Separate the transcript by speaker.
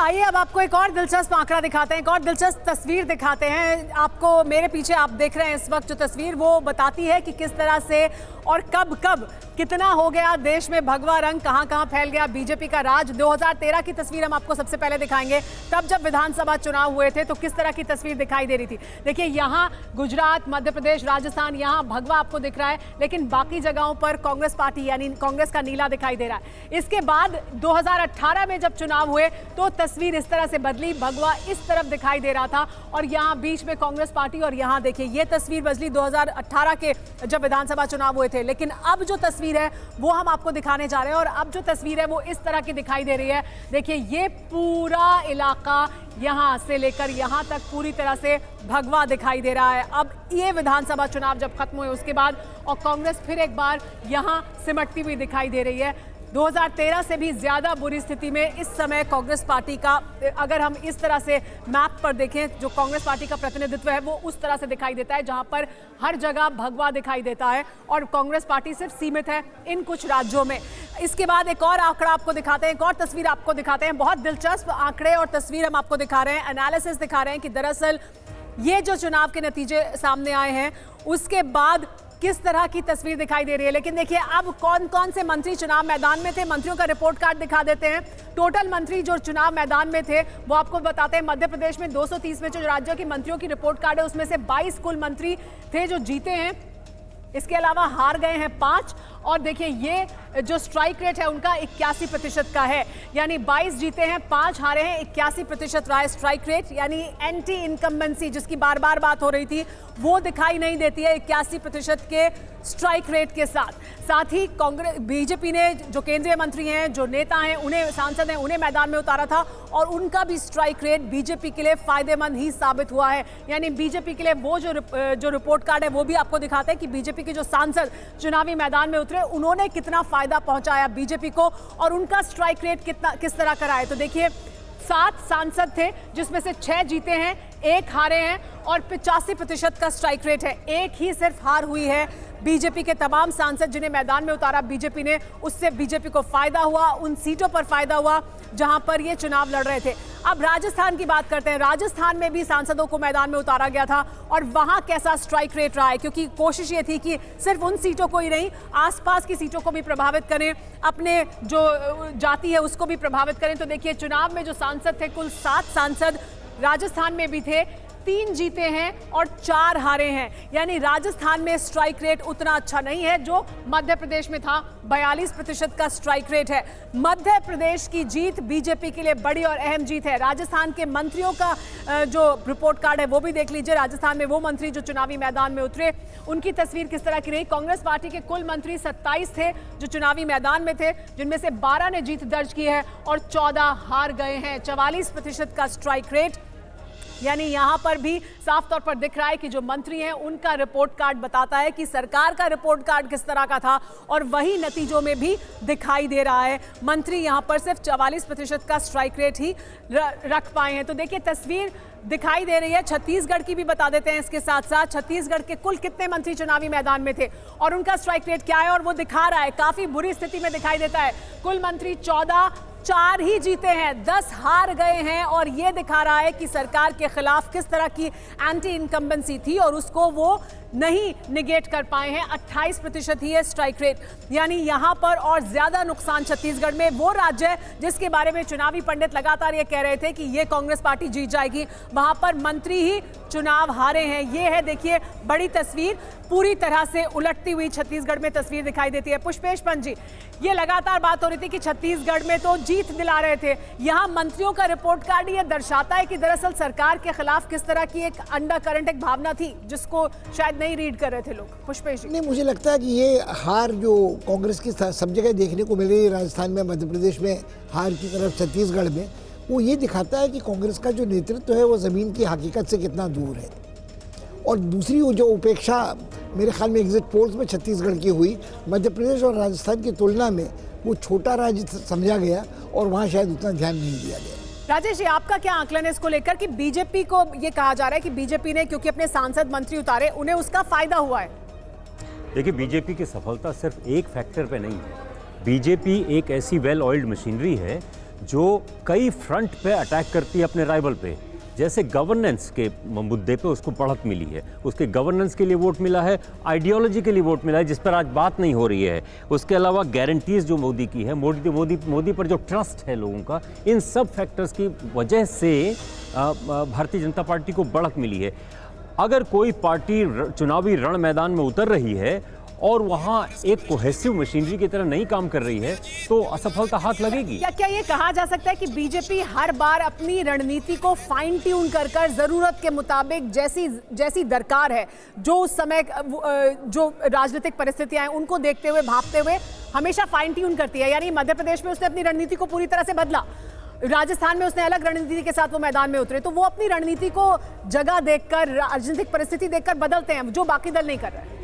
Speaker 1: आइए अब आपको एक और दिलचस्प आंकड़ा दिखाते हैं, एक और दिलचस्प तस्वीर दिखाते हैं आपको। मेरे पीछे आप देख रहे हैं इस वक्त जो तस्वीर, वो बताती है कि किस तरह से और कब कब कितना हो गया देश में भगवा रंग, कहां कहां फैल गया बीजेपी का राज। 2013 की तस्वीर हम आपको सबसे पहले दिखाएंगे। तब जब विधानसभा चुनाव हुए थे तो किस तरह की तस्वीर दिखाई दे रही थी। देखिए यहाँ गुजरात, मध्य प्रदेश, राजस्थान, यहाँ भगवा आपको दिख रहा है, लेकिन बाकी जगहों पर कांग्रेस पार्टी यानी कांग्रेस का नीला दिखाई दे रहा है। इसके बाद 2018 में जब चुनाव हुए तो तस्वीर इस तरह से बदली, भगवा इस तरफ दिखाई दे रहा था और यहाँ बीच में कांग्रेस पार्टी। और यहाँ देखिए ये तस्वीर बदली 2018 के जब विधानसभा चुनाव हुए थे, लेकिन अब जो तस्वीर है वो हम आपको दिखाने जा रहे हैं। और अब जो तस्वीर है वो इस तरह की दिखाई दे रही है। देखिए ये पूरा इलाका यहां से लेकर यहां तक पूरी तरह से भगवा दिखाई दे रहा है। अब ये विधानसभा चुनाव जब खत्म हुए उसके बाद और कांग्रेस फिर एक बार यहां सिमटती हुई दिखाई दे रही है। 2013 से भी ज्यादा बुरी स्थिति में इस समय कांग्रेस पार्टी का, अगर हम इस तरह से मैप पर देखें, जो कांग्रेस पार्टी का प्रतिनिधित्व है वो उस तरह से दिखाई देता है जहां पर हर जगह भगवा दिखाई देता है और कांग्रेस पार्टी सिर्फ सीमित है इन कुछ राज्यों में। इसके बाद एक और आंकड़ा आपको दिखाते हैं, एक और तस्वीर आपको दिखाते हैं। बहुत दिलचस्प आंकड़े और तस्वीर हम आपको दिखा रहे हैं, एनालिसिस दिखा रहे हैं कि दरअसल ये जो चुनाव के नतीजे सामने आए हैं उसके बाद किस तरह की तस्वीर दिखाई दे रही है। लेकिन देखिए अब कौन कौन से मंत्री चुनाव मैदान में थे, मंत्रियों का रिपोर्ट कार्ड दिखा देते हैं। टोटल मंत्री जो चुनाव मैदान में थे वो आपको बताते हैं। मध्य प्रदेश में 230 में जो राज्यों की मंत्रियों की रिपोर्ट कार्ड है उसमें से 22 कुल मंत्री थे जो जीते हैं। इसके अलावा हार गए हैं 5। और देखिए ये जो स्ट्राइक रेट है उनका 81% का है, यानी 22 जीते हैं 5 हारे हैं, 81% रहा है स्ट्राइक रेट। यानी एंटी इनकम्बेंसी जिसकी बार बार बात हो रही थी वो दिखाई नहीं देती है 81% के स्ट्राइक रेट के साथ ही कांग्रेस बीजेपी ने जो केंद्रीय मंत्री हैं, जो नेता हैं, उन्हें सांसद हैं, उन्हें मैदान में उतारा था और उनका भी स्ट्राइक रेट बीजेपी के लिए फायदेमंद ही साबित हुआ है। यानी बीजेपी के लिए वो जो रिपोर्ट कार्ड है वो भी आपको दिखाते हैं कि बीजेपी के जो सांसद चुनावी मैदान में उतरे उन्होंने कितना फायदा पहुंचाया बीजेपी को और उनका स्ट्राइक रेट किस तरह का रहा है। तो देखिए 7 सांसद थे जिसमें से 6 जीते हैं, 1 हारे हैं और 85% का स्ट्राइक रेट है। एक ही सिर्फ हार हुई है बीजेपी के तमाम सांसद जिन्हें मैदान में उतारा बीजेपी ने, उससे बीजेपी को फायदा हुआ, उन सीटों पर फायदा हुआ जहां पर ये चुनाव लड़ रहे थे। अब राजस्थान की बात करते हैं। राजस्थान में भी सांसदों को मैदान में उतारा गया था और वहां कैसा स्ट्राइक रेट रहा है, क्योंकि कोशिश ये थी कि सिर्फ उन सीटों को ही नहीं आसपास की सीटों को भी प्रभावित करें, अपने जो जाति है उसको भी प्रभावित करें। तो देखिए चुनाव में जो सांसद थे कुल 7 सांसद राजस्थान में भी थे, 3 जीते हैं और 4 हारे हैं। यानी राजस्थान में स्ट्राइक रेट उतना अच्छा नहीं है जो मध्य प्रदेश में था। 42% का स्ट्राइक रेट है। मध्य प्रदेश की जीत बीजेपी के लिए बड़ी और अहम जीत है। राजस्थान के मंत्रियों का जो रिपोर्ट कार्ड है वो भी देख लीजिए। राजस्थान में वो मंत्री जो चुनावी मैदान में उतरे उनकी तस्वीर किस तरह की रही। कांग्रेस पार्टी के कुल मंत्री 27 थे जो चुनावी मैदान में थे, जिनमें से 12 ने जीत दर्ज की है और 14 हार गए हैं। 44% का स्ट्राइक रेट, यानी यहां पर भी साफ तौर पर दिख रहा है कि जो मंत्री हैं उनका रिपोर्ट कार्ड बताता है कि सरकार का रिपोर्ट कार्ड किस तरह का था और वही नतीजों में भी दिखाई दे रहा है। मंत्री यहां पर सिर्फ 44% का स्ट्राइक रेट ही रख पाए हैं। तो देखिए तस्वीर दिखाई दे रही है। छत्तीसगढ़ की भी बता देते हैं इसके साथ साथ। छत्तीसगढ़ के कुल कितने मंत्री चुनावी मैदान में थे और उनका स्ट्राइक रेट क्या है, और वो दिखा रहा है काफी बुरी स्थिति में दिखाई देता है। कुल मंत्री 14, 4 ही जीते हैं, 10 हार गए हैं और ये दिखा रहा है कि सरकार के खिलाफ किस तरह की एंटी इनकम्बेंसी थी और उसको वो नहीं निगेट कर पाए हैं। 28% ही है स्ट्राइक रेट। यानी यहां पर और ज्यादा नुकसान छत्तीसगढ़ में, वो राज्य है जिसके बारे में चुनावी पंडित लगातार ये कह रहे थे कि ये कांग्रेस पार्टी जीत जाएगी, वहां पर मंत्री ही चुनाव हारे हैं। ये है देखिए बड़ी तस्वीर, पूरी तरह से उलटती हुई छत्तीसगढ़ में तस्वीर दिखाई देती है। पुष्पेश पंत जी, ये लगातार बात हो रही थी कि छत्तीसगढ़ में तो जीत दिला रहे थे, यहाँ मंत्रियों का रिपोर्ट कार्ड ये दर्शाता है कि दरअसल सरकार के खिलाफ किस तरह की एक अंडर करंट, एक भावना थी जिसको शायद नहीं रीड कर रहे थे लोग। पुष्पेश जी,
Speaker 2: नहीं, मुझे लगता है कि ये हार जो कांग्रेस की सब जगह देखने को मिल रही है, राजस्थान में, मध्य प्रदेश में हार की तरफ, छत्तीसगढ़ में, वो ये दिखाता है कि कांग्रेस का जो नेतृत्व है वो ज़मीन की हकीकत से कितना दूर है। और दूसरी वो जो उपेक्षा मेरे ख्याल में एग्जिट पोल्स में छत्तीसगढ़ की हुई, मध्य प्रदेश और राजस्थान की तुलना में वो छोटा राज्य समझा गया और वहाँ शायद उतना ध्यान नहीं दिया गया।
Speaker 1: राजेश जी, आपका क्या आकलन है इसको लेकर कि बीजेपी को ये कहा जा रहा है कि बीजेपी ने क्योंकि अपने सांसद मंत्री उतारे उन्हें उसका फायदा हुआ है?
Speaker 3: देखिए बीजेपी की सफलता सिर्फ एक फैक्टर पे नहीं है। बीजेपी एक ऐसी वेल ऑयल्ड मशीनरी है जो कई फ्रंट पे अटैक करती है अपने राइवल पे। जैसे गवर्नेंस के मुद्दे पे उसको बढ़त मिली है, उसके गवर्नेंस के लिए वोट मिला है, आइडियोलॉजी के लिए वोट मिला है, जिस पर आज बात नहीं हो रही है। उसके अलावा गारंटीज जो मोदी की है, मोदी पर जो ट्रस्ट है लोगों का, इन सब फैक्टर्स की वजह से भारतीय जनता पार्टी को बढ़त मिली है। अगर कोई पार्टी चुनावी रण मैदान में उतर रही है और वहां एक कोहेसिव मशीनरी की तरह नहीं काम कर रही है, तो असफलता हाथ लगेगी।
Speaker 1: क्या ये कहा जा सकता है कि बीजेपी हर बार अपनी रणनीति को फाइन ट्यून कर जरूरत के मुताबिक जैसी दरकार है, जो उस समय जो राजनीतिक परिस्थितियां हैं उनको देखते हुए, भापते हुए हमेशा फाइन ट्यून करती है? यानी मध्य प्रदेश में उसने अपनी रणनीति को पूरी तरह से बदला, राजस्थान में उसने अलग रणनीति के साथ वो मैदान में उतरे, तो वो अपनी रणनीति को जगह देखकर, राजनीतिक परिस्थिति देखकर बदलते हैं, जो बाकी दल नहीं कर रहे हैं।